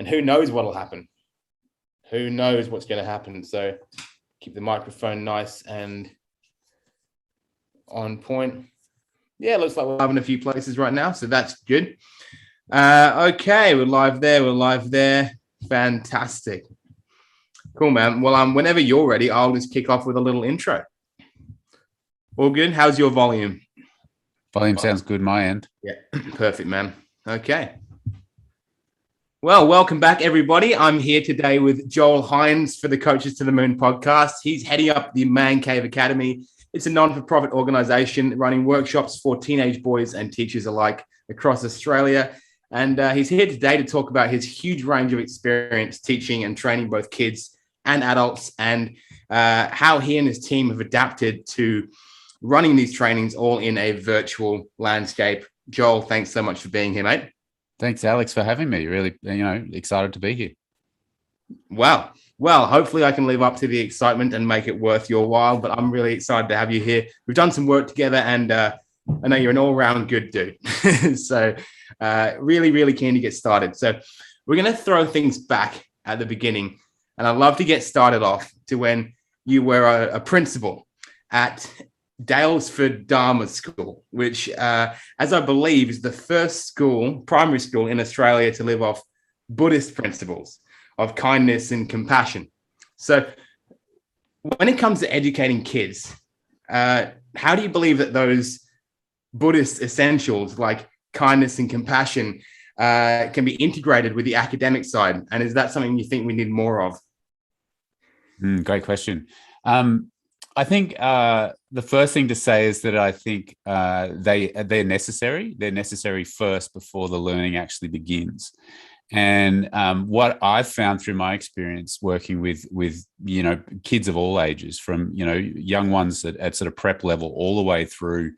And who knows what'll happen? Who knows what's going to happen? So keep the microphone nice and on point. Yeah, looks like we're live in a few places right now, so that's good. Okay, we're live there. Fantastic. Cool, man. Well, whenever you're ready, I'll just kick off with a little intro. All good? How's your volume? Volume sounds good, my end. Yeah, perfect, man. Okay. Well, welcome back, everybody. I'm here today with Joel Hines for the Coaches to the Moon podcast. He's heading up the Mancave Academy. It's a non-for-profit organization running workshops for teenage boys and teachers alike across Australia. And he's here today to talk about his huge range of experience teaching and training both kids and adults, and how he and his team have adapted to running these trainings all in a virtual landscape. Joel, thanks so much for being here, mate. Thanks, Alex, for having me. Really, excited to be here. Wow. Well, hopefully I can live up to the excitement and make it worth your while, but I'm really excited to have you here. We've done some work together, and I know you're an all-round good dude. So really, really keen to get started. So we're going to throw things back at the beginning, and I'd love to get started off to when you were a principal at Daylesford Dharma School, which, as I believe, is the first primary school in Australia to live off Buddhist principles of kindness and compassion. So when it comes to educating kids, how do you believe that those Buddhist essentials like kindness and compassion can be integrated with the academic side? And is that something you think we need more of? Great question. I think the first thing to say is that I think they're necessary. They're necessary first before the learning actually begins. And what I've found through my experience working with kids of all ages, from young ones at sort of prep level all the way through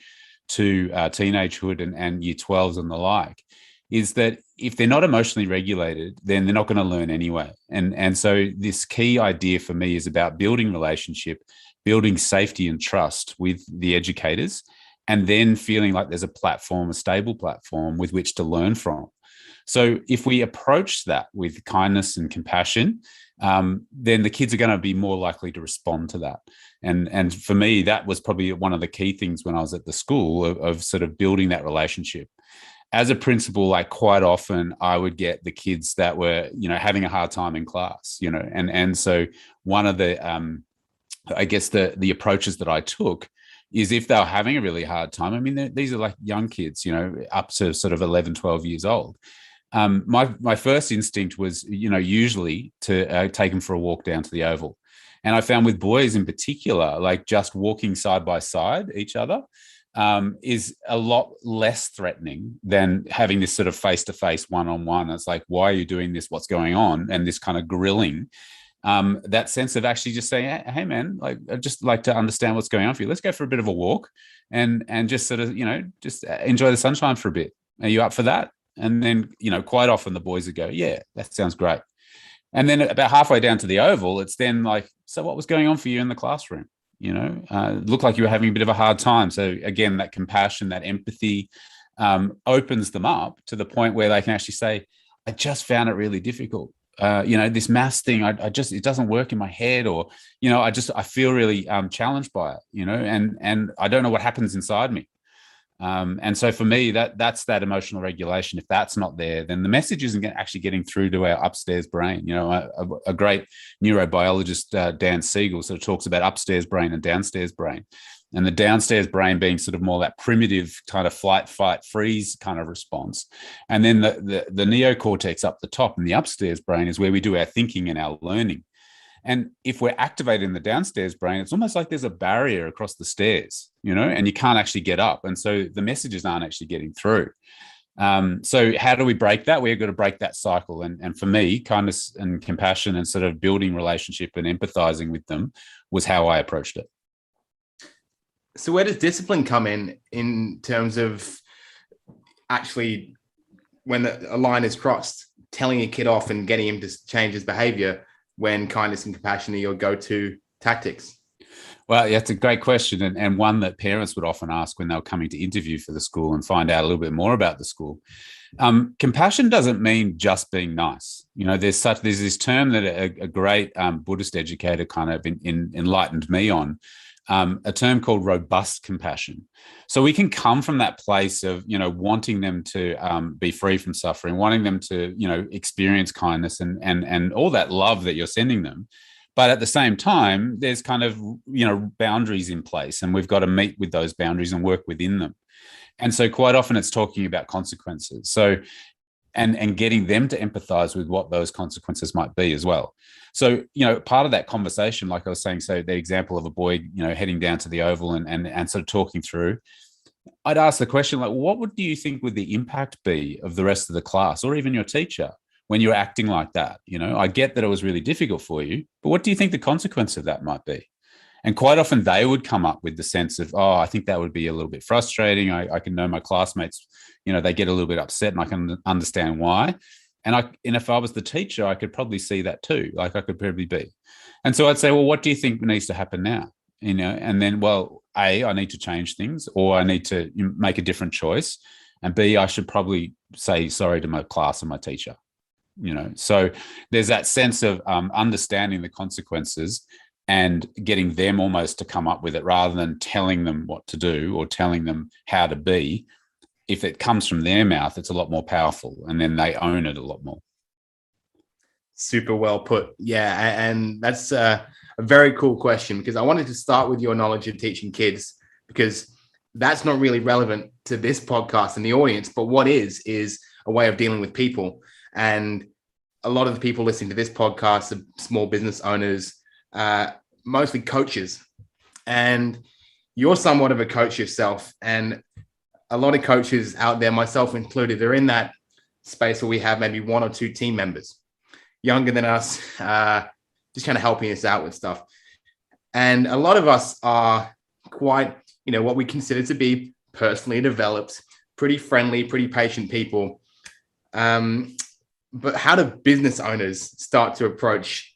to teenagehood and year 12s and the like, is that if they're not emotionally regulated, then they're not going to learn anyway. And so this key idea for me is about building relationship, building safety and trust with the educators, and then feeling like there's a stable platform with which to learn from. So if we approach that with kindness and compassion, then the kids are going to be more likely to respond to that. And for me, that was probably one of the key things when I was at the school of sort of building that relationship. As a principal, like quite often I would get the kids that were, having a hard time in class, and so one of the, I guess the approaches that I took is if they were having a really hard time, I mean, these are like young kids, up to sort of 11, 12 years old. My first instinct was, usually to take them for a walk down to the Oval. And I found with boys in particular, like just walking side by side each other is a lot less threatening than having this sort of face-to-face one-on-one. It's like, why are you doing this? What's going on? And this kind of grilling. That sense of actually just saying, hey, man, like, I'd just like to understand what's going on for you. Let's go for a bit of a walk and just sort of, just enjoy the sunshine for a bit. Are you up for that? And then, quite often the boys would go, yeah, that sounds great. And then about halfway down to the Oval, it's then like, so what was going on for you in the classroom? It looked like you were having a bit of a hard time. So again, that compassion, that empathy opens them up to the point where they can actually say, I just found it really difficult. This maths thing, it doesn't work in my head, or, I feel really challenged by it, and I don't know what happens inside me. And so for me, that's that emotional regulation. If that's not there, then the message isn't actually getting through to our upstairs brain. A great neurobiologist, Dan Siegel, sort of talks about upstairs brain and downstairs brain. And the downstairs brain being sort of more that primitive kind of flight, fight, freeze kind of response. And then the neocortex up the top and the upstairs brain is where we do our thinking and our learning. And if we're activating the downstairs brain, it's almost like there's a barrier across the stairs, and you can't actually get up. And so the messages aren't actually getting through. So how do we break that? We've got to break that cycle. And for me, kindness and compassion and sort of building relationship and empathizing with them was how I approached it. So where does discipline come in terms of actually when a line is crossed, telling a kid off and getting him to change his behavior when kindness and compassion are your go-to tactics? Well, yeah, it's a great question, and one that parents would often ask when they were coming to interview for the school and find out a little bit more about the school. Compassion doesn't mean just being nice. There's this term that a great Buddhist educator kind of enlightened me on, a term called robust compassion. So we can come from that place of wanting them to be free from suffering, wanting them to experience kindness and all that love that you're sending them. But at the same time, there's kind of boundaries in place, and we've got to meet with those boundaries and work within them. And so quite often it's talking about consequences. So and getting them to empathize with what those consequences might be as well. So, part of that conversation, like I was saying, so the example of a boy, heading down to the oval and sort of talking through, I'd ask the question, like, what do you think would the impact be of the rest of the class or even your teacher when you're acting like that? I get that it was really difficult for you, but what do you think the consequence of that might be? And quite often they would come up with the sense of, oh, I think that would be a little bit frustrating. I can know my classmates, they get a little bit upset, and I can understand why. And if I was the teacher, I could probably see that too. Like, I could probably be. And so I'd say, well, what do you think needs to happen now? And then, well, A, I need to change things, or I need to make a different choice. And B, I should probably say sorry to my class and my teacher. So there's that sense of understanding the consequences and getting them almost to come up with it rather than telling them what to do or telling them how to be. If it comes from their mouth, it's a lot more powerful, and then they own it a lot more. Super well put. Yeah. And that's a very cool question, because I wanted to start with your knowledge of teaching kids, because that's not really relevant to this podcast and the audience, but what is a way of dealing with people. And a lot of the people listening to this podcast are small business owners, mostly coaches, and you're somewhat of a coach yourself. And a lot of coaches out there, myself included, are in that space where we have maybe one or two team members younger than us, just kind of helping us out with stuff. And a lot of us are quite, what we consider to be personally developed, pretty friendly, pretty patient people. But how do business owners start to approach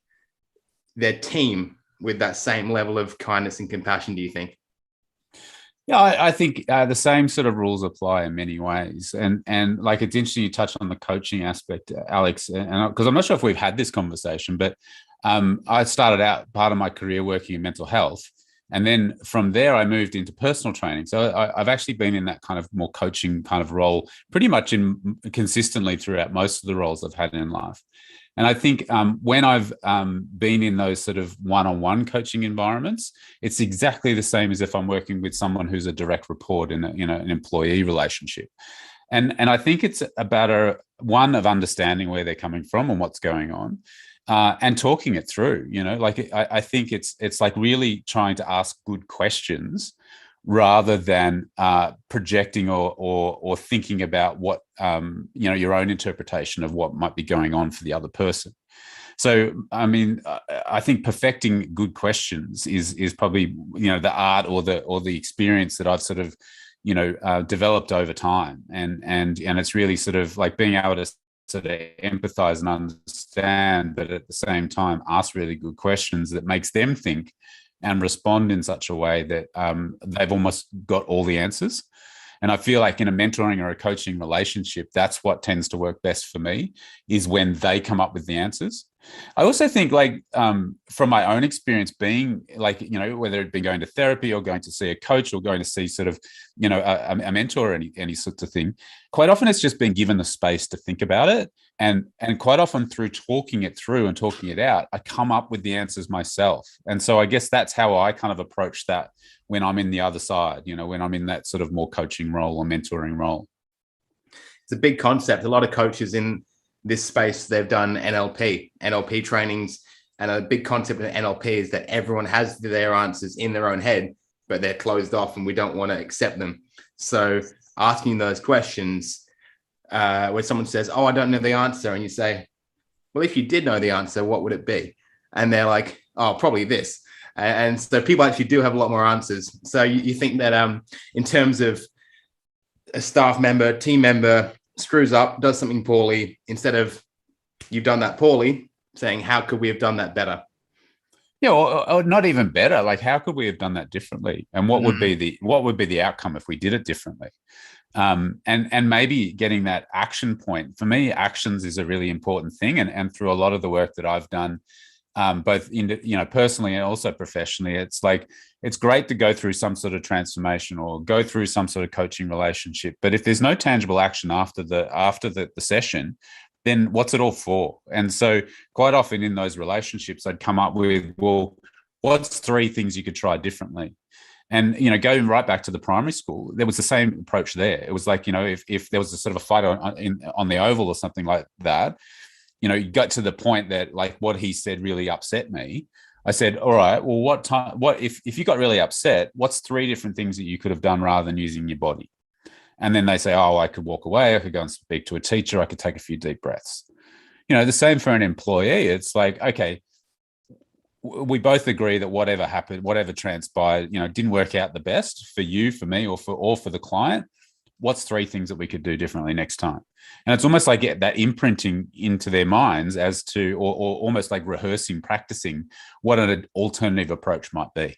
their team with that same level of kindness and compassion, do you think? Yeah, I think the same sort of rules apply in many ways. And like, it's interesting you touched on the coaching aspect, Alex, and because I'm not sure if we've had this conversation, but I started out part of my career working in mental health. And then from there, I moved into personal training. So I've actually been in that kind of more coaching kind of role pretty much consistently throughout most of the roles I've had in life. And I think when I've been in those sort of one-on-one coaching environments, it's exactly the same as if I'm working with someone who's a direct report in an employee relationship. And I think it's about one of understanding where they're coming from and what's going on. And talking it through, like I think it's like really trying to ask good questions rather than projecting or thinking about what your own interpretation of what might be going on for the other person. So, I mean, I think perfecting good questions is probably the art or the experience that I've sort of developed over time, and it's really sort of like being able to sort of empathize and understand, but at the same time ask really good questions that makes them think and respond in such a way that they've almost got all the answers. And I feel like in a mentoring or a coaching relationship, that's what tends to work best for me, is when they come up with the answers. I also think, like, from my own experience being like, whether it be going to therapy or going to see a coach or going to see sort of, a mentor or any sorts of thing, quite often it's just being given the space to think about it. And quite often through talking it through and talking it out, I come up with the answers myself. And so I guess that's how I kind of approach that when I'm in the other side, when I'm in that sort of more coaching role or mentoring role. It's a big concept. A lot of coaches in this space, they've done NLP trainings, and a big concept of NLP is that everyone has their answers in their own head, but they're closed off and we don't want to accept them. So asking those questions, where someone says, oh, I don't know the answer, and you say, well, if you did know the answer, what would it be? And they're like, oh, probably this. And so people actually do have a lot more answers. So you think that in terms of a staff member, team member screws up, does something poorly, instead of you've done that poorly, saying, how could we have done that better? Yeah, or not even better. Like, how could we have done that differently? And what would be the outcome if we did it differently? And maybe getting that action point. For me, actions is a really important thing. And through a lot of the work that I've done, both in, personally and also professionally, it's like, it's great to go through some sort of transformation or go through some sort of coaching relationship, but if there's no tangible action after the session, then what's it all for? And so quite often in those relationships, I'd come up with, well, what's 3 things you could try differently? And, going right back to the primary school, there was the same approach there. It was like, if there was a sort of a fight on the oval or something like that, you got to the point that, like, what he said really upset me. I said, all right, well, what if you got really upset, what's 3 different things that you could have done rather than using your body? And then they say, oh, I could walk away. I could go and speak to a teacher. I could take a few deep breaths. The same for an employee. It's like, okay, we both agree that whatever happened, whatever transpired, didn't work out the best for you, for me, or for the client. What's 3 things that we could do differently next time? And it's almost like that imprinting into their minds as to, or almost like rehearsing, practicing what an alternative approach might be.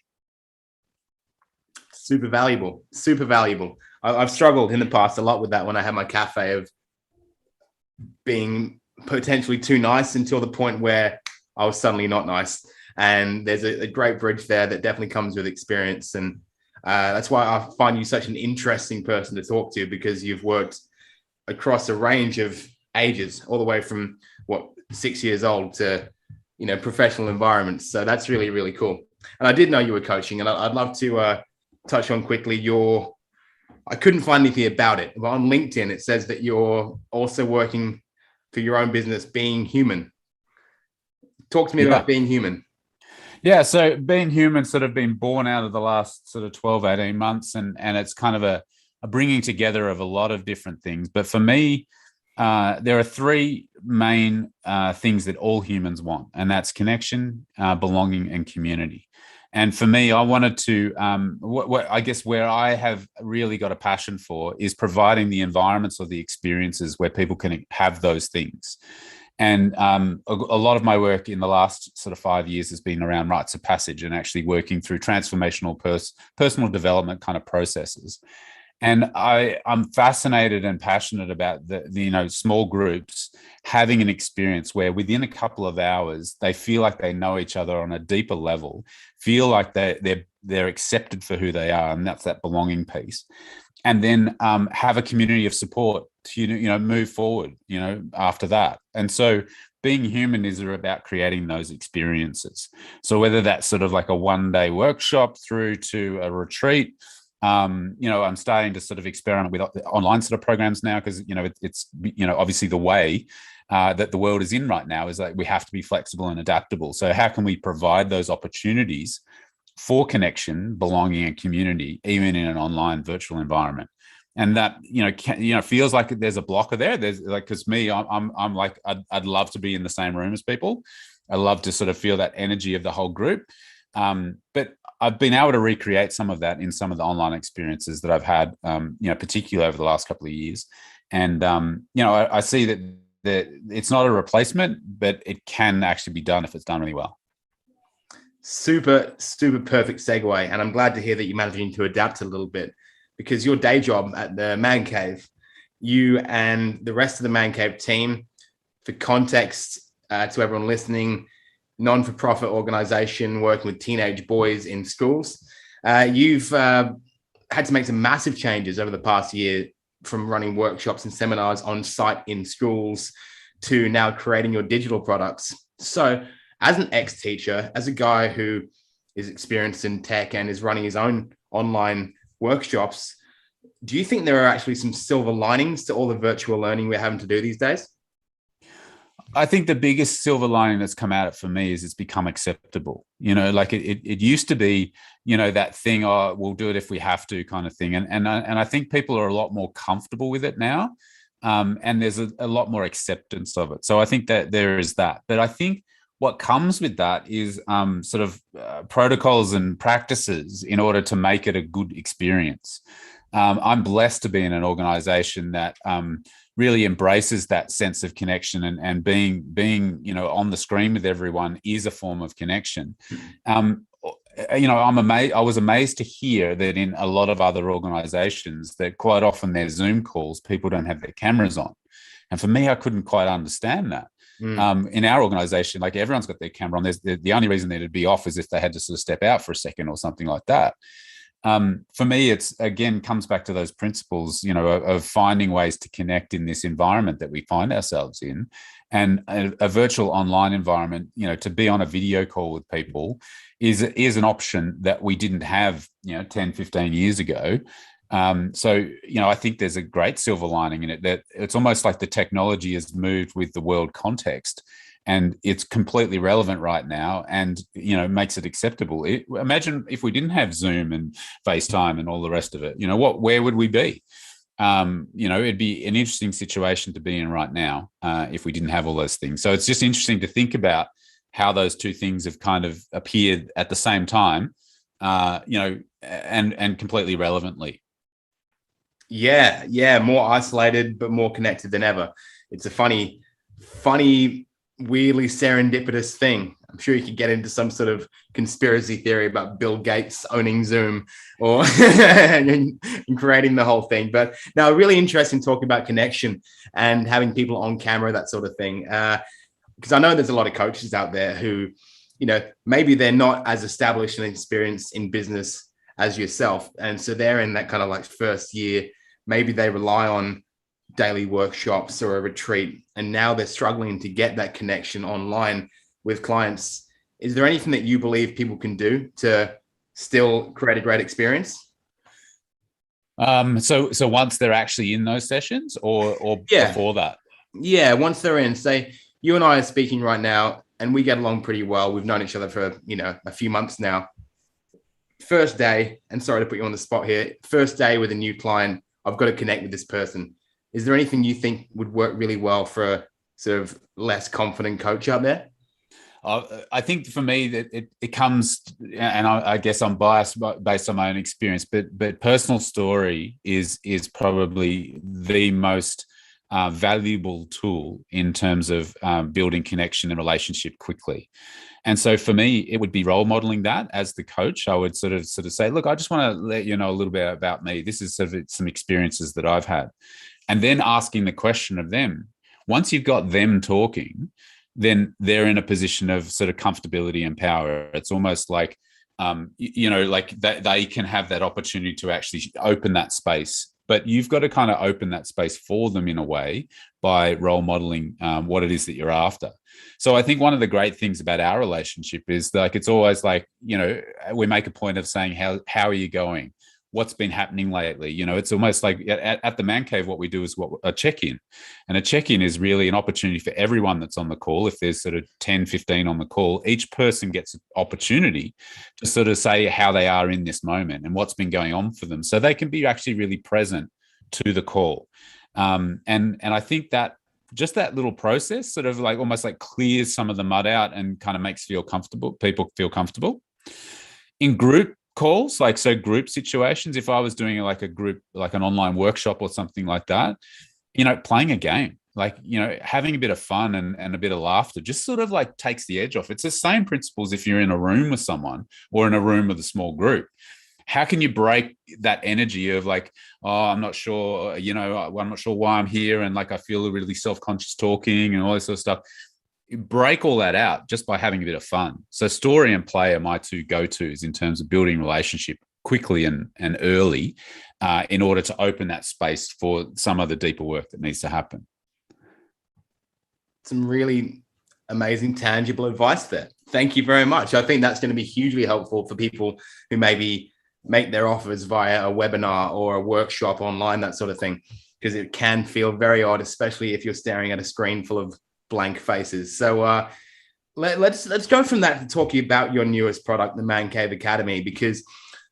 Super valuable. Super valuable. I've struggled in the past a lot with that when I had my cafe, of being potentially too nice until the point where I was suddenly not nice. And there's a great bridge there that definitely comes with experience. And that's why I find you such an interesting person to talk to, because you've worked across a range of ages, all the way from 6 years old to, professional environments. So that's really, really cool. And I did know you were coaching, and I'd love to touch on quickly I couldn't find anything about it, but on LinkedIn, it says that you're also working for your own business, Being Human. Talk to me about Being Human. Yeah, so Being Human sort of been born out of the last sort of 12, 18 months, and it's kind of a bringing together of a lot of different things. But for me, there are 3 main things that all humans want, and that's connection, belonging, and community. And for me, I wanted to, I guess where I have really got a passion for is providing the environments or the experiences where people can have those things. And a lot of my work in the last sort of 5 years has been around rites of passage and actually working through transformational personal development kind of processes. And I'm fascinated and passionate about the small groups having an experience where within a couple of hours, they feel like they know each other on a deeper level, feel like they're accepted for who they are. And that's that belonging piece. And then have a community of support to, move forward, after that. And so Being Human is about creating those experiences. So whether that's sort of like a one-day workshop through to a retreat, I'm starting to sort of experiment with online sort of programs now, because, it's obviously the way that the world is in right now is like we have to be flexible and adaptable. So how can we provide those opportunities for connection, belonging, and community, even in an online virtual environment? And that, feels like there's a blocker there. There's like, because me, I'm like, I'd love to be in the same room as people. I love to sort of feel that energy of the whole group. But I've been able to recreate some of that in some of the online experiences that I've had, particularly over the last couple of years. And, I see that it's not a replacement, but it can actually be done if it's done really well. Super, super perfect segue. And I'm glad to hear that you're managing to adapt a little bit, because your day job at the Mancave, you and the rest of the Mancave team, for context to everyone listening, non-for-profit organization working with teenage boys in schools. You've had to make some massive changes over the past year, from running workshops and seminars on site in schools to now creating your digital products. So as an ex-teacher, as a guy who is experienced in tech and is running his own online workshops, do you think there are actually some silver linings to all the virtual learning we're having to do these days? I think the biggest silver lining that's come out of it for me is it's become acceptable. Like it used to be, that thing, oh, we'll do it if we have to kind of thing. And I think people are a lot more comfortable with it now. And there's a lot more acceptance of it. So I think that there is that. But I think what comes with that is sort of protocols and practices in order to make it a good experience. I'm blessed to be in an organization that really embraces that sense of connection, and being on the screen with everyone is a form of connection. I was amazed to hear that in a lot of other organizations that quite often their Zoom calls, people don't have their cameras on. And for me, I couldn't quite understand that. In our organization, like everyone's got their camera on. The only reason they'd be off is if they had to sort of step out for a second or something like that. For me, it's again comes back to those principles, of finding ways to connect in this environment that we find ourselves in, and a virtual online environment. To be on a video call with people is an option that we didn't have, 10, 15 years ago. So I think there's a great silver lining in it, that it's almost like the technology has moved with the world context, and it's completely relevant right now, and makes it acceptable. Imagine if we didn't have Zoom and FaceTime and all the rest of it. Where would we be? It'd be an interesting situation to be in right now if we didn't have all those things. So it's just interesting to think about how those two things have kind of appeared at the same time, and completely relevantly. Yeah, more isolated but more connected than ever. It's a funny, weirdly serendipitous thing. I'm sure you could get into some sort of conspiracy theory about Bill Gates owning Zoom or and creating the whole thing. But now, really interesting talking about connection and having people on camera, that sort of thing. Because I know there's a lot of coaches out there who, maybe they're not as established and experienced in business as yourself. And so they're in that kind of like first year. Maybe they rely on daily workshops or a retreat, and now they're struggling to get that connection online with clients. Is there anything that you believe people can do to still create a great experience? So once they're actually in those sessions, or before that? Yeah, once they're in. Say you and I are speaking right now, and we get along pretty well. We've known each other for a few months now. First day, and sorry to put you on the spot here, first day with a new client, I've got to connect with this person. Is there anything you think would work really well for a sort of less confident coach out there? I think for me that it comes, and I guess I'm biased based on my own experience, but personal story is probably the most valuable tool in terms of building connection and relationship quickly. And so for me, it would be role modeling that as the coach. I would sort of say, look, I just want to let you know a little bit about me. This is sort of some experiences that I've had. And then asking the question of them. Once you've got them talking, then they're in a position of sort of comfortability and power. It's almost like, like that they can have that opportunity to actually open that space. But you've got to kind of open that space for them in a way by role modeling what it is that you're after. So I think one of the great things about our relationship is like, it's always like, we make a point of saying, how are you going? What's been happening lately? It's almost like at the Man Cave, what we do is a check-in. And a check-in is really an opportunity for everyone that's on the call. If there's sort of 10, 15 on the call, each person gets an opportunity to sort of say how they are in this moment and what's been going on for them. So they can be actually really present to the call. And I think that just that little process sort of like almost like clears some of the mud out and kind of makes people feel comfortable. In group calls, group situations, if I was doing like a group, like an online workshop or something like that, playing a game, having a bit of fun and a bit of laughter just sort of like takes the edge off. It's the same principles if you're in a room with someone or in a room with a small group. How can you break that energy of like, oh, I'm not sure, I'm not sure why I'm here, and like I feel really self-conscious talking and all this sort of stuff. Break all that out just by having a bit of fun. So story and play are my two go-tos in terms of building relationship quickly and early in order to open that space for some of the deeper work that needs to happen. Some really amazing, tangible advice there. Thank you very much. I think that's going to be hugely helpful for people who maybe make their offers via a webinar or a workshop online, that sort of thing, because it can feel very odd, especially if you're staring at a screen full of blank faces. So let's go from that to talking about your newest product, the Mancave Academy, because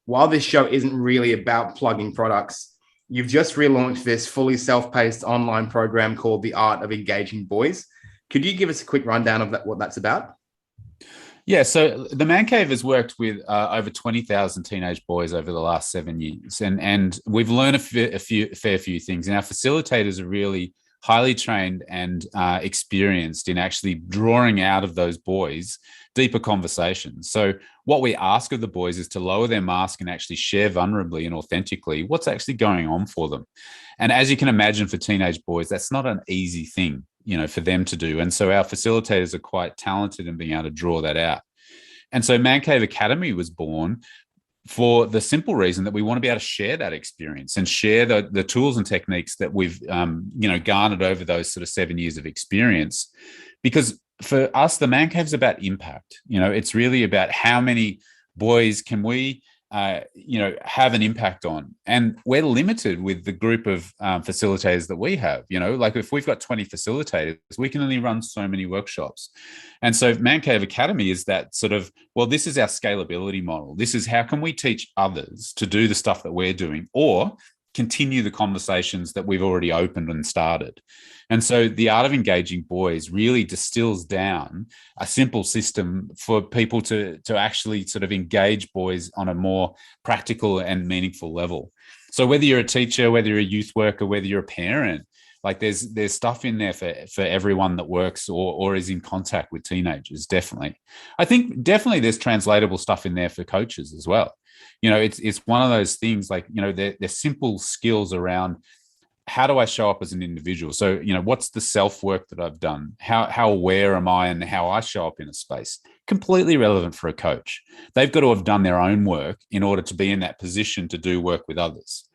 while this show isn't really about plugging products, you've just relaunched this fully self-paced online program called The Art of Engaging Boys. Could you give us a quick rundown of what that's about? Yeah, so the Man Cave has worked with over 20,000 teenage boys over the last 7 years, and we've learned a fair few things. And our facilitators are really highly trained and experienced in actually drawing out of those boys deeper conversations. So what we ask of the boys is to lower their mask and actually share vulnerably and authentically what's actually going on for them. And as you can imagine, for teenage boys, that's not an easy thing, for them to do. And so our facilitators are quite talented in being able to draw that out. And so Mancave Academy was born for the simple reason that we want to be able to share that experience and share the tools and techniques that we've garnered over those sort of 7 years of experience. Because for us, the Man Cave is about impact. It's really about how many boys can we have an impact on. And we're limited with the group of facilitators that we have. Like if we've got 20 facilitators, we can only run so many workshops. And so Mancave Academy is that sort of, well, this is our scalability model. This is how can we teach others to do the stuff that we're doing, or continue the conversations that we've already opened and started. And so the art of engaging boys really distills down a simple system for people to actually sort of engage boys on a more practical and meaningful level. So whether you're a teacher, whether you're a youth worker, whether you're a parent, like there's stuff in there for everyone that works or is in contact with teenagers, definitely. I think definitely there's translatable stuff in there for coaches as well. It's one of those things, like, they're simple skills around how do I show up as an individual? So, what's the self-work that I've done? How aware am I and how I show up in a space? Completely relevant for a coach. They've got to have done their own work in order to be in that position to do work with others.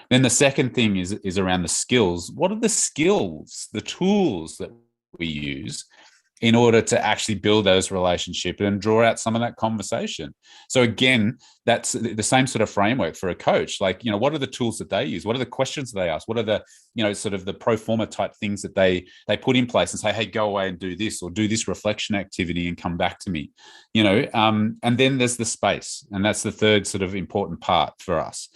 Then the second thing is around the skills. What are the skills, the tools that we use in order to actually build those relationships and draw out some of that conversation? So again, that's the same sort of framework for a coach. Like, what are the tools that they use? What are the questions they ask? What are the, sort of the pro forma type things that they put in place and say, hey, go away and do this, or do this reflection activity and come back to me, and then there's the space. And that's the third sort of important part for us.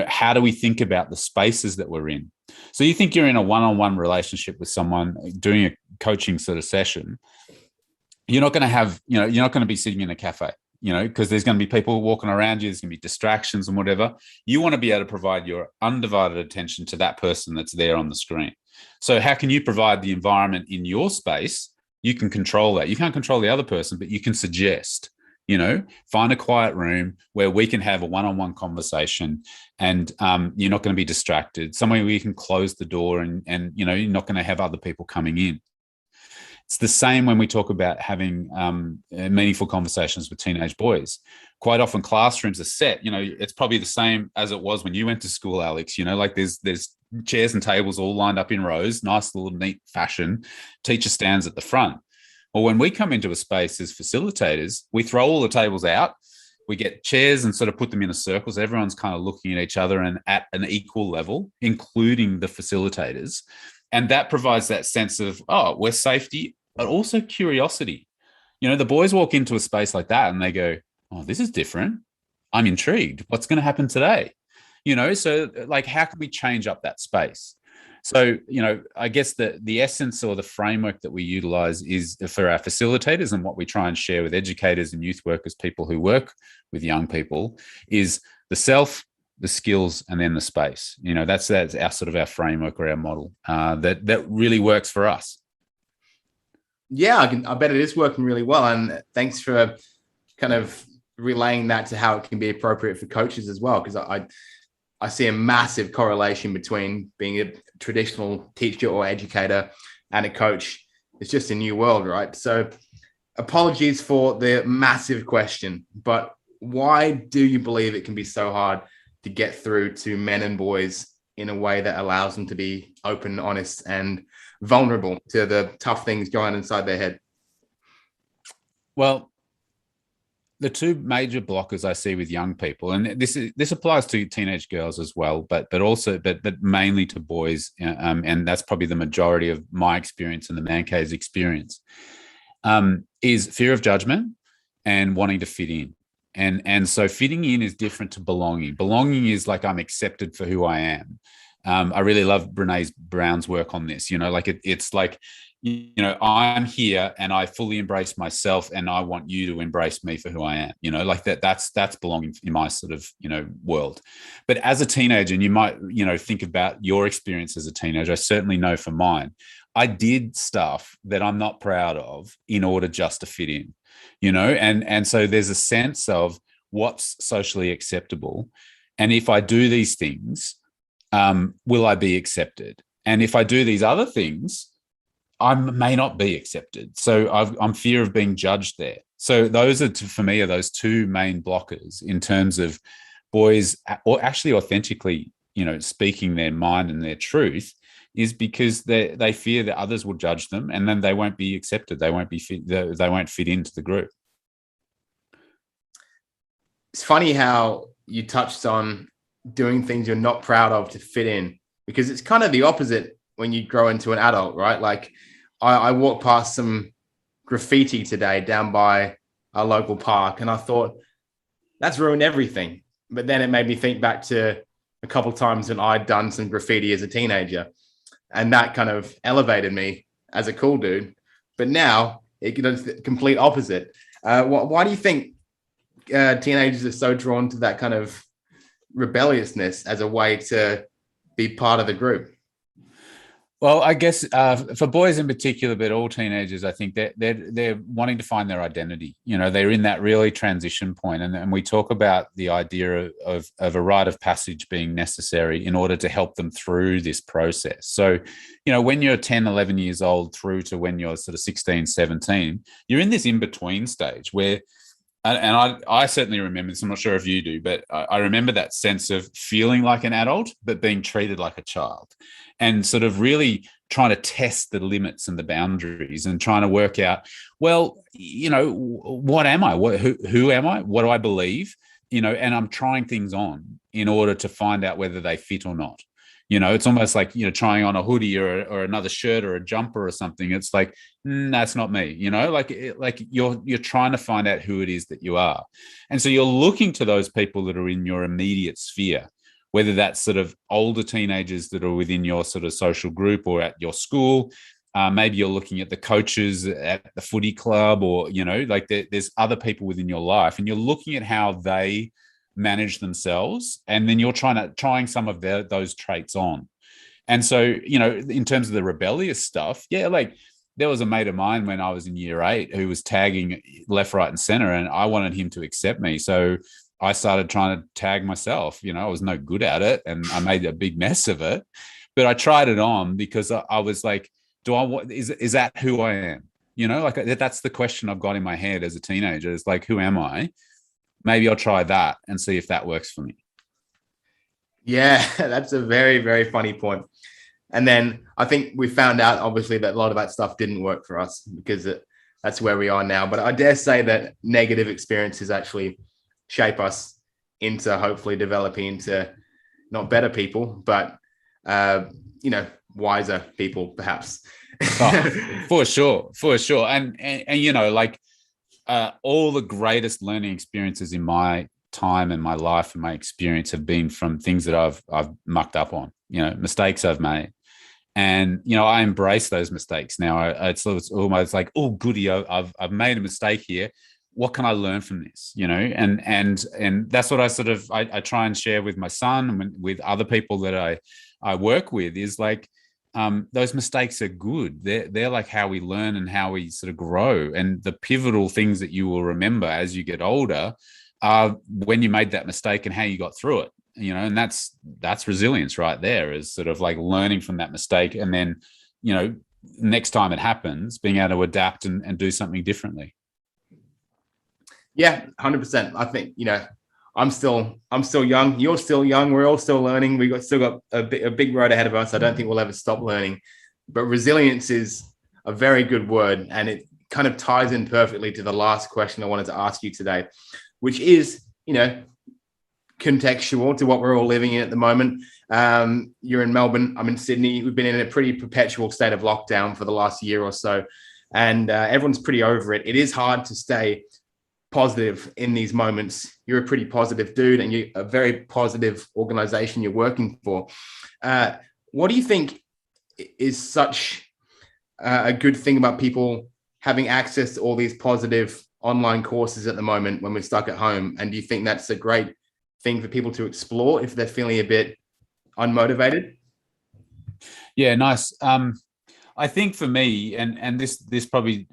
How do we think about the spaces that we're in? So you think you're in a one-on-one relationship with someone doing a coaching sort of session, you're not going to have, you're not going to be sitting in a cafe, because there's going to be people walking around you, there's going to be distractions and whatever. You want to be able to provide your undivided attention to that person that's there on the screen. So how can you provide the environment in your space? You can control that. You can't control the other person, but you can suggest, find a quiet room where we can have a one-on-one conversation, and you're not going to be distracted. Somewhere where you can close the door and you're not going to have other people coming in. It's the same when we talk about having meaningful conversations with teenage boys. Quite often classrooms are set, it's probably the same as it was when you went to school, Alex, like there's chairs and tables all lined up in rows, nice little neat fashion. Teacher stands at the front. Well, when we come into a space as facilitators, we throw all the tables out, we get chairs and sort of put them in a circle. So everyone's kind of looking at each other and at an equal level, including the facilitators. And that provides that sense of, we're safety, but also curiosity. The boys walk into a space like that and they go, oh, this is different. I'm intrigued. What's going to happen today? So like, how can we change up that space? So, I guess the essence or the framework that we utilize is for our facilitators, and what we try and share with educators and youth workers, people who work with young people, is the self, the skills, and then the space. That's our sort of our framework or our model that really works for us. Yeah, I bet it is working really well. And thanks for kind of relaying that to how it can be appropriate for coaches as well, because I see a massive correlation between being a traditional teacher or educator and a coach. It's just a new world, right? So apologies for the massive question, but why do you believe it can be so hard to get through to men and boys in a way that allows them to be open, honest, and vulnerable to the tough things going on inside their head? Well, the two major blockers I see with young people, and this applies to teenage girls as well, but mainly to boys, and that's probably the majority of my experience and the Man Cave's experience, is fear of judgment and wanting to fit in. And so fitting in is different to belonging. Belonging is like, I'm accepted for who I am. I really love Brene Brown's work on this. It's like, I'm here and I fully embrace myself, and I want you to embrace me for who I am, like that's belonging in my sort of, world. But as a teenager, and you might, think about your experience as a teenager, I certainly know for mine, I did stuff that I'm not proud of in order just to fit in, and so there's a sense of what's socially acceptable. And if I do these things, will I be accepted? And if I do these other things, I may not be accepted. So I'm fear of being judged there. So those are, for me, are those two main blockers in terms of boys, or actually authentically, speaking their mind and their truth, is because they fear that others will judge them, and then they won't be accepted. They won't fit into the group. It's funny how you touched on doing things you're not proud of to fit in, because it's kind of the opposite when you grow into an adult, right? Like I walked past some graffiti today down by our local park, and I thought, that's ruined everything. But then it made me think back to a couple of times when I'd done some graffiti as a teenager, and that kind of elevated me as a cool dude. But now it does the complete opposite. Why do you think teenagers are so drawn to that kind of rebelliousness as a way to be part of the group? Well, I guess for boys in particular, but all teenagers, I think they're wanting to find their identity. They're in that really transition point, and we talk about the idea of a rite of passage being necessary in order to help them through this process. So, when you're 10, 11 years old through to when you're sort of 16, 17, you're in this in-between stage where, and I certainly remember this, I'm not sure if you do, but I remember that sense of feeling like an adult, but being treated like a child, and sort of really trying to test the limits and the boundaries and trying to work out, well, what am I? Who am I? What do I believe? And I'm trying things on in order to find out whether they fit or not. It's almost like, trying on a hoodie or another shirt or a jumper or something. It's like, that's not me, like you're trying to find out who it is that you are. And so you're looking to those people that are in your immediate sphere, whether that's sort of older teenagers that are within your sort of social group or at your school. Maybe you're looking at the coaches at the footy club, or, like there's other people within your life, and you're looking at how they manage themselves, and then you're trying some of those traits on. And so, in terms of the rebellious stuff, like there was a mate of mine when I was in year 8 who was tagging left, right, and center, and I wanted him to accept me. So I started trying to tag myself. I was no good at it, and I made a big mess of it. But I tried it on because I was like, is that who I am? Like that's the question I've got in my head as a teenager. Is like, who am I? Maybe I'll try that and see if that works for me. Yeah, that's a very, very funny point. And then I think we found out, obviously, that a lot of that stuff didn't work for us, because that's where we are now. But I dare say that negative experiences actually shape us into hopefully developing into not better people, but, wiser people, perhaps. For sure. And like, all the greatest learning experiences in my time and my life and my experience have been from things that I've mucked up on, mistakes I've made. And, I embrace those mistakes now. It's almost like, oh, goody, I've made a mistake here. What can I learn from this? And that's what I try and share with my son and with other people that I work with, is like, those mistakes are good. They're like how we learn and how we sort of grow. And the pivotal things that you will remember as you get older are when you made that mistake and how you got through it. And that's resilience right there, is sort of like learning from that mistake, and then, next time it happens, being able to adapt and do something differently. Yeah, 100%. I think, I'm still young. You're still young. We're all still learning. Still got a big road ahead of us. I don't think we'll ever stop learning. But resilience is a very good word, and it kind of ties in perfectly to the last question I wanted to ask you today, which is, contextual to what we're all living in at the moment. You're in Melbourne. I'm in Sydney. We've been in a pretty perpetual state of lockdown for the last year or so, and everyone's pretty over it. It is hard to stay positive in these moments. You're a pretty positive dude, and you're a very positive organization you're working for. What do you think is such a good thing about people having access to all these positive online courses at the moment when we're stuck at home? And do you think that's a great thing for people to explore if they're feeling a bit unmotivated? Yeah, nice. I think for me, and this probably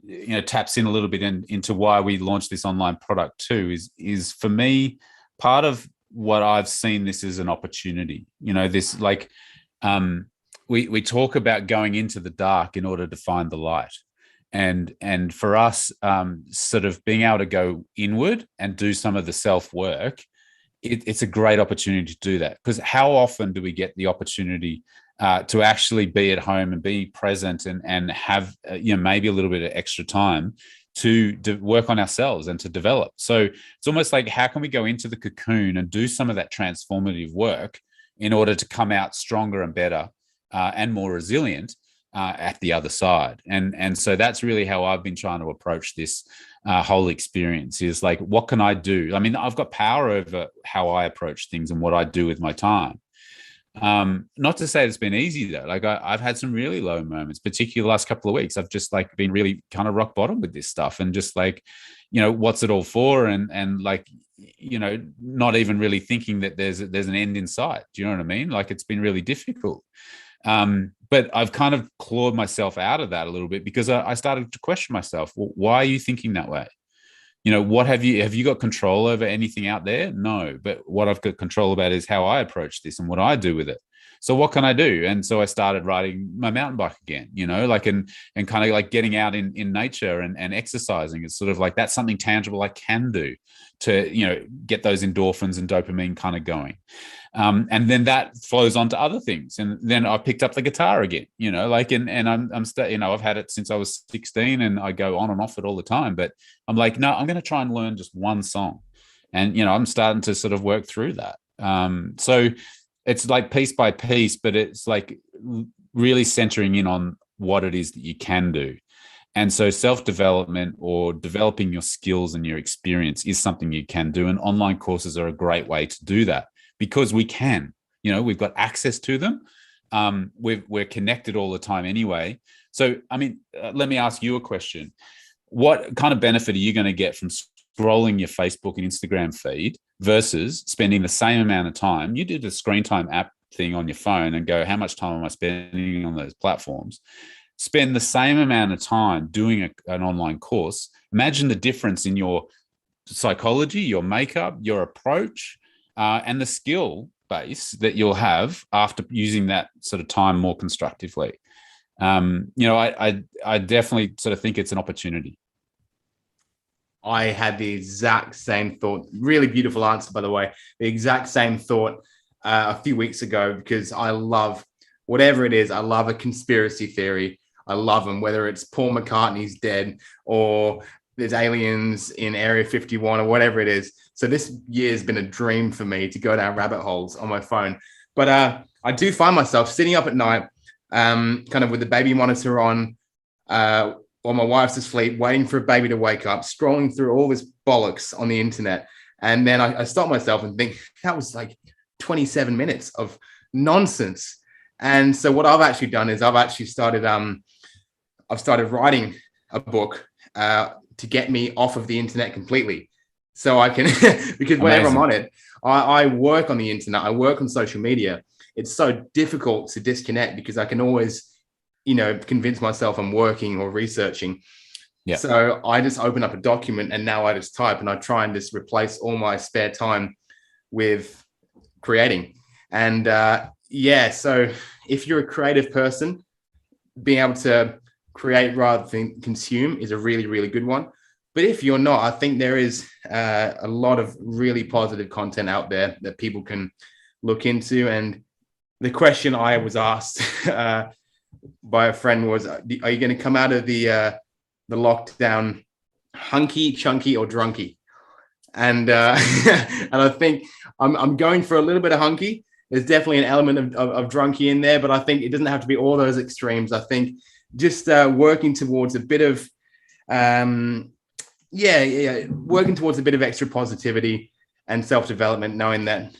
taps in a little bit into why we launched this online product too, is for me part of what I've seen this as an opportunity. This like we talk about going into the dark in order to find the light, and for us, sort of being able to go inward and do some of the self work. It's a great opportunity to do that, because how often do we get the opportunity to actually be at home and be present and have maybe a little bit of extra time to work on ourselves and to develop? So it's almost like, how can we go into the cocoon and do some of that transformative work in order to come out stronger and better and more resilient at the other side? And so that's really how I've been trying to approach this whole experience, is like, what can I do? I mean, I've got power over how I approach things and what I do with my time. Not to say it's been easy though. Like I've had some really low moments, particularly the last couple of weeks. I've just like been really kind of rock bottom with this stuff, and just like, what's it all for? And like, not even really thinking that there's an end in sight. Do you know what I mean? Like, it's been really difficult. But I've kind of clawed myself out of that a little bit, because I started to question myself. Well, why are you thinking that way? What have you got control over anything out there? No, but what I've got control about is how I approach this and what I do with it. So what can I do? And so I started riding my mountain bike again, like, and kind of like getting out in nature and exercising. It's sort of like, that's something tangible I can do to, get those endorphins and dopamine kind of going. And then that flows on to other things. And then I picked up the guitar again, like, and I've had it since I was 16, and I go on and off it all the time. But I'm like, no, I'm going to try and learn just one song. And, I'm starting to sort of work through that. So it's like piece by piece, but it's like really centering in on what it is that you can do. And so self-development, or developing your skills and your experience, is something you can do. And online courses are a great way to do that, because we can, we've got access to them. We're connected all the time anyway. So, I mean, let me ask you a question. What kind of benefit are you going to get from scrolling your Facebook and Instagram feed versus spending the same amount of time? You did the screen time app thing on your phone and go, how much time am I spending on those platforms? Spend the same amount of time doing an online course. Imagine the difference in your psychology, your makeup, your approach, and the skill base that you'll have after using that sort of time more constructively. I definitely sort of think it's an opportunity. I had the exact same thought. Really beautiful answer, by the way. The exact same thought a few weeks ago, because I love whatever it is. I love a conspiracy theory. I love them, whether it's Paul McCartney's dead, or there's aliens in Area 51, or whatever it is. So this year has been a dream for me to go down rabbit holes on my phone. But I do find myself sitting up at night, kind of with the baby monitor on, while my wife's asleep, waiting for a baby to wake up, scrolling through all this bollocks on the internet. And then I stop myself and think, that was like 27 minutes of nonsense. And so what I've actually done is I've started writing a book to get me off of the internet completely. So I can, because whenever I'm on it, I work on the internet, I work on social media. It's so difficult to disconnect, because I can always, convince myself I'm working or researching. Yeah. So I just open up a document, and now I just type, and I try and just replace all my spare time with creating. And so if you're a creative person, being able to create rather than consume is a really, really good one. But if you're not, I think there is a lot of really positive content out there that people can look into. And the question I was asked by a friend was, are you going to come out of the lockdown hunky, chunky, or drunky? And and I think I'm going for a little bit of hunky. There's definitely an element of drunky in there, but I think it doesn't have to be all those extremes. I think just working towards a bit of working towards a bit of extra positivity and self-development, knowing that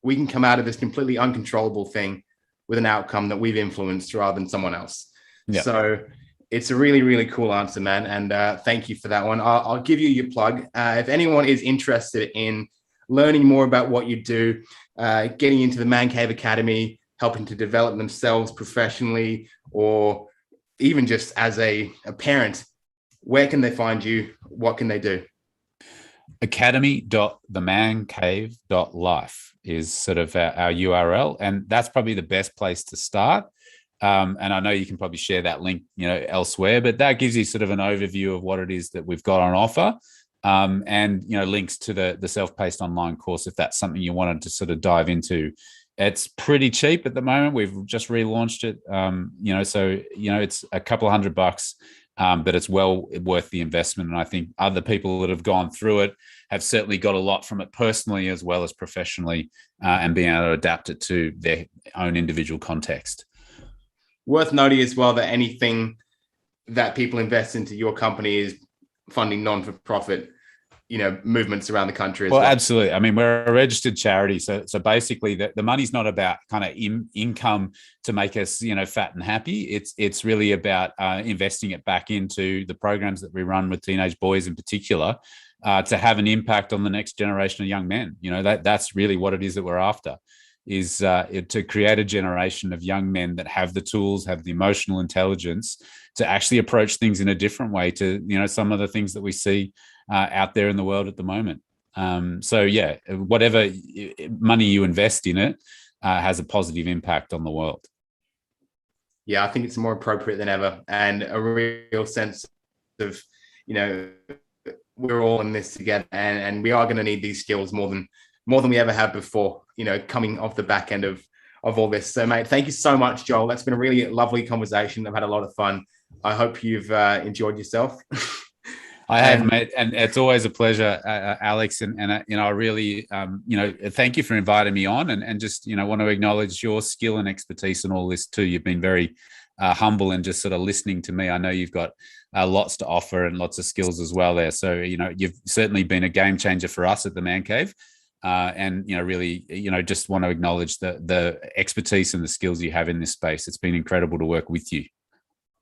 we can come out of this completely uncontrollable thing with an outcome that we've influenced rather than someone else. Yeah. So it's a really, really cool answer, man. And thank you for that one. I'll give you your plug. If anyone is interested in learning more about what you do, getting into the Mancave Academy, helping to develop themselves professionally, or even just as a parent, where can they find you? What can they do? academy.themancave.life is sort of our URL, and that's probably the best place to start. And I know you can probably share that link, elsewhere, but that gives you sort of an overview of what it is that we've got on offer. And links to the self-paced online course if that's something you wanted to sort of dive into. It's pretty cheap at the moment. We've just relaunched it. So it's a couple of $100, but it's well worth the investment. And I think other people that have gone through it have certainly got a lot from it personally as well as professionally, and being able to adapt it to their own individual context. Worth noting as well that anything that people invest into your company is funding non-for-profit movements around the country as well. Absolutely. I mean, we're a registered charity. So basically the money's not about kind of income to make us, fat and happy. It's really about investing it back into the programs that we run with teenage boys in particular, to have an impact on the next generation of young men. That's really what it is that we're after, is to create a generation of young men that have the tools, have the emotional intelligence to actually approach things in a different way to, some of the things that we see out there in the world at the moment. Whatever money you invest in it has a positive impact on the world. Yeah, I think it's more appropriate than ever, and a real sense of, we're all in this together, and we are going to need these skills more than we ever have before, coming off the back end of all this. So, mate, thank you so much, Joel. That's been a really lovely conversation. I've had a lot of fun. I hope you've enjoyed yourself. I have, mate, and it's always a pleasure, Alex. And I really, thank you for inviting me on, and just, want to acknowledge your skill and expertise in all this too. You've been very humble and just sort of listening to me. I know you've got lots to offer and lots of skills as well there. So, you've certainly been a game changer for us at the Man Cave. And, really, just want to acknowledge the expertise and the skills you have in this space. It's been incredible to work with you.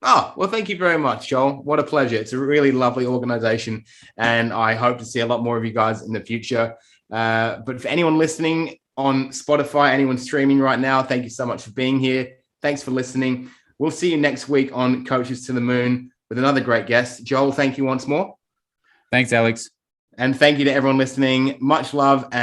Oh, well, thank you very much, Joel. What a pleasure. It's a really lovely organization, and I hope to see a lot more of you guys in the future. But for anyone listening on Spotify, anyone streaming right now, thank you so much for being here. Thanks for listening. We'll see you next week on Coaches to the Moon with another great guest. Joel, thank you once more. Thanks, Alex. And thank you to everyone listening. Much love.